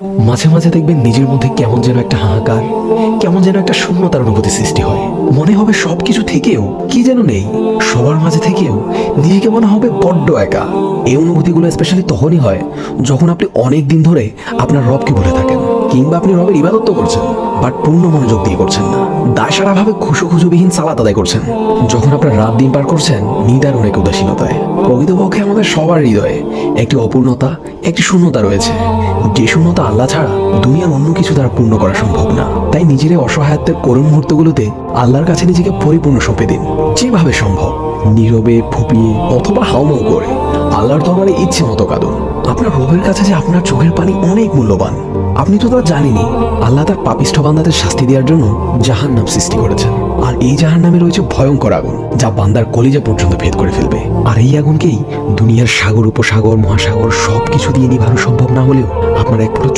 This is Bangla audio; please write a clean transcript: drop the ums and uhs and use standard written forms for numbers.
মাঝে মাঝে দেখবেন নিজের মধ্যে কেমন যেন একটা হাহাকার, কেমন যেন একটা শূন্যতার অনুভূতি সৃষ্টি হয়। মনে হবে সবকিছু থেকেও কি যেন নেই, সবার মাঝে থেকেও নিজেকে মনে হবে বড্ড একা। এই অনুভূতিগুলো স্পেশালি তখনই হয় যখন আপনি অনেক দিন ধরে আপনার রবকে ভুলে থাকেন, কিংবা আপনি রবের ইবাদত তো করছেন বাট পূর্ণ মনোযোগ দিয়ে করছেন না, দায়সারাভাবে খুশুখুজুবিহীন সালাত আদায় করছেন। যখন আপনার রাত দিন পার করছেন নিদার অনেক উদাসীনতায়। প্রকৃতপক্ষে আমাদের সবার হৃদয়ে একটি অপূর্ণতা, একটি শূন্যতা রয়েছে, যে শূন্যতা আল্লাহ ছাড়া দুনিয়ার অন্য কিছু দ্বারা পূর্ণ করা সম্ভব না। তাই নিজের এই অসহায়ত্বের করুণ মুহূর্তগুলোতে আল্লাহর কাছে নিজেকে পরিপূর্ণ সঁপে দিন। যেভাবে সম্ভব নীরবে, ফুপিয়ে অথবা হাউমাউ করে আল্লাহর দরবারে ইচ্ছে মতো কাঁদুন। আপনার রবের কাছে যে আপনার চোখের পানি অনেক মূল্যবান, আপনি তো তা জানেনই। আল্লাহ তার পাপিষ্ঠ বান্দাদের শাস্তি দেওয়ার জন্য জাহান্নাম সৃষ্টি করেছেন, আর এই জাহান্নামে রয়েছে ভয়ঙ্কর আগুন যা বান্দার কলিজা পর্যন্ত ভেদ করে ফেলবে। আর এই আগুনকেই দুনিয়ার সাগর, উপসাগর, মহাসাগর সবকিছু দিয়ে নিভানো সম্ভব না হলেও আপনার এক পুরো